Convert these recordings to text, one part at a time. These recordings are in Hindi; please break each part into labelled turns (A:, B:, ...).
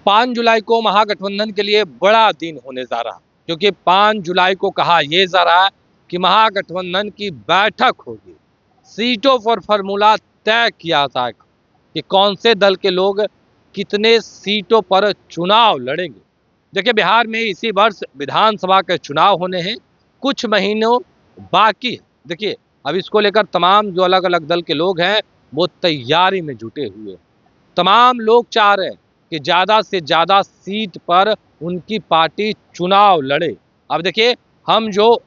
A: 5 जुलाई को महागठबंधन के लिए बड़ा दिन होने जा रहा, क्योंकि 5 जुलाई को कहा यह जा रहा है कि महागठबंधन की बैठक होगी, सीटों पर फॉर्मूला तय किया जाएगा कि कौन से दल के लोग कितने सीटों पर चुनाव लड़ेंगे। देखिए, बिहार में इसी वर्ष विधानसभा के चुनाव होने हैं, कुछ महीनों बाकी है। देखिए, अब इसको लेकर तमाम जो अलग अलग दल के लोग हैं वो तैयारी में जुटे हुए हैं। तमाम लोग चाह रहे हैं कि ज़्यादा से ज़्यादा सीट पर उनकी पार्टी चुनाव लड़े। अब देखिए, हम जो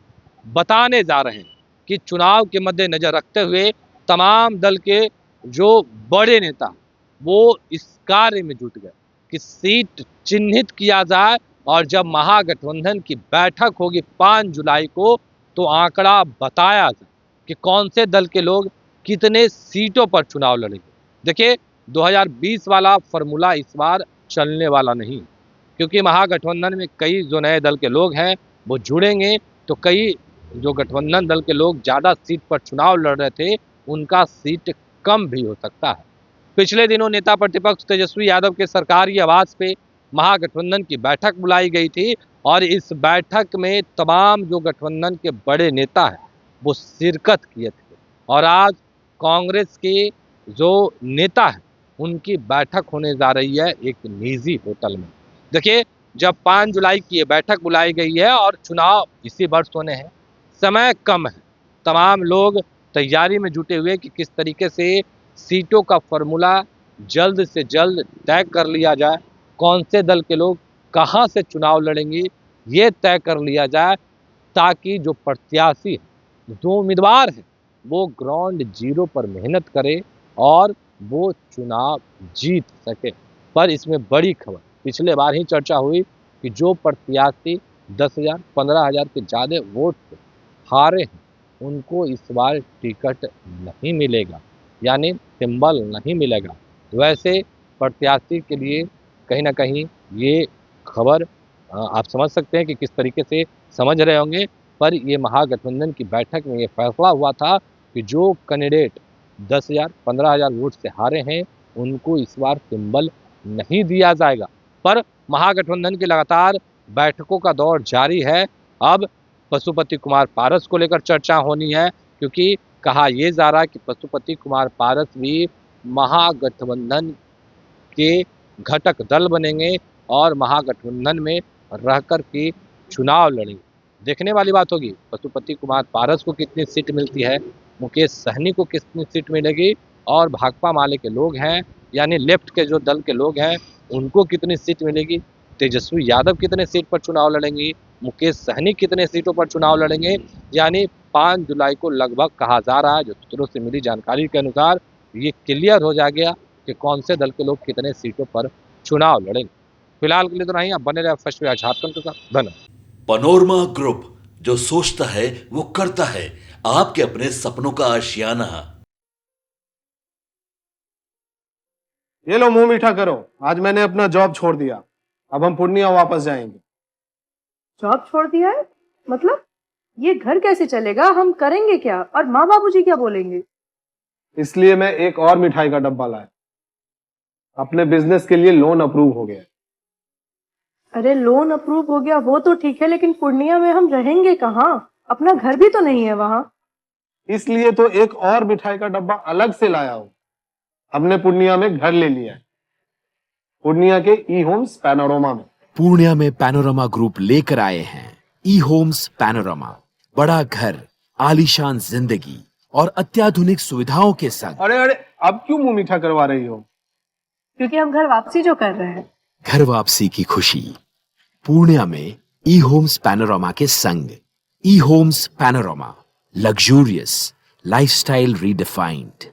A: बताने जा रहे हैं कि चुनाव के मद्देनजर रखते हुए तमाम दल के जो बड़े नेता वो इस कार्य में जुट गए कि सीट चिन्हित किया जाए, और जब महागठबंधन की बैठक होगी 5 जुलाई को तो आंकड़ा बताया जाए कि कौन से दल के लोग कितने सीटों पर चुनाव लड़ेंगे। देखिए, 2020 वाला फॉर्मूला इस बार चलने वाला नहीं, क्योंकि महागठबंधन में कई जो नए दल के लोग हैं वो जुड़ेंगे, तो कई जो गठबंधन दल के लोग ज़्यादा सीट पर चुनाव लड़ रहे थे उनका सीट कम भी हो सकता है। पिछले दिनों नेता प्रतिपक्ष तेजस्वी यादव के सरकारी आवास पे महागठबंधन की बैठक बुलाई गई थी, और इस बैठक में तमाम जो गठबंधन के बड़े नेता हैं वो शिरकत किए थे, और आज कांग्रेस के जो नेता हैं उनकी बैठक होने जा रही है एक निजी होटल में। देखिए, जब 5 जुलाई की ये बैठक बुलाई गई है और चुनाव इसी वर्ष होने हैं, समय कम है, तमाम लोग तैयारी में जुटे हुए कि किस तरीके से सीटों का फॉर्मूला जल्द से जल्द तय कर लिया जाए, कौन से दल के लोग कहां से चुनाव लड़ेंगे ये तय कर लिया जाए, ताकि जो प्रत्याशी हैं, जो उम्मीदवार हैं वो ग्राउंड जीरो पर मेहनत करे और वो चुनाव जीत सके। पर इसमें बड़ी खबर, पिछले बार ही चर्चा हुई कि जो प्रत्याशी 10,000 15,000 के ज़्यादा वोट से हारे हैं उनको इस बार टिकट नहीं मिलेगा, यानी सिंबल नहीं मिलेगा। वैसे प्रत्याशी के लिए कहीं ना कहीं ये खबर आप समझ सकते हैं कि किस तरीके से समझ रहे होंगे। पर ये महागठबंधन की बैठक में ये फैसला हुआ था कि जो कैंडिडेट 10,000 15,000 वोट से हारे हैं उनको इस बार सिंबल नहीं दिया जाएगा। पर महागठबंधन की लगातार बैठकों का दौर जारी है। अब पशुपति कुमार पारस को लेकर चर्चा होनी है, क्योंकि कहा यह जा रहा है कि पशुपति कुमार पारस भी महागठबंधन के घटक दल बनेंगे और महागठबंधन में रहकर के चुनाव लड़ेंगे। देखने वाली बात होगी पशुपति कुमार पारस को कितनी सीट मिलती है, मुकेश सहनी को कितनी सीट मिलेगी, और भाकपा माले के लोग हैं यानी लेफ्ट के जो दल के लोग हैं उनको कितनी सीट मिलेगी, तेजस्वी यादव कितने सीट पर चुनाव लड़ेंगी, मुकेश सहनी कितने सीटों पर चुनाव लड़ेंगे। यानी 5 जुलाई को लगभग कहा जा रहा है, जो सूत्रों से मिली जानकारी के अनुसार ये क्लियर हो जाएगा कि कौन से दल के लोग कितने सीटों पर चुनाव लड़ेंगे। फिलहाल के लिए तो नहीं, आप बने रहे फर्स्ट वे झारखंड के साथ। धन्यवाद।
B: पनोरमा ग्रुप, जो सोचता है वो करता है, आपके अपने सपनों का आशियाना।
C: ये लो, मुंह मीठा करो, आज मैंने अपना जॉब छोड़ दिया, अब हम पूर्णिया वापस जाएंगे।
D: जॉब छोड़ दिया है? मतलब ये घर कैसे चलेगा, हम करेंगे क्या, और माँ बाबूजी क्या बोलेंगे?
C: इसलिए मैं एक और मिठाई का डब्बा लाया, अपने बिजनेस के लिए लोन अप्रूव हो गया।
D: अरे लोन अप्रूव हो गया वो तो ठीक है, लेकिन पूर्णिया में हम रहेंगे कहाँ? अपना घर भी तो नहीं है वहां।
C: इसलिए तो एक और मिठाई का डब्बा अलग से लाया हूं, हमने पूर्णिया में घर ले लिया है, पूर्णिया के ई होम्स पैनोरमा में।
E: पूर्णिया में पैनोरमा ग्रुप लेकर आए हैं ई होम्स पैनोरमा, बड़ा घर, आलीशान जिंदगी और अत्याधुनिक सुविधाओं के संग।
C: अरे अब क्यों मुंह मीठा करवा रही हो?
D: क्योंकि हम घर वापसी जो कर रहे हैं।
E: घर वापसी की खुशी पूर्णिया में ई होम्स पैनोरमा के संग। ई homes panorama, luxurious lifestyle redefined.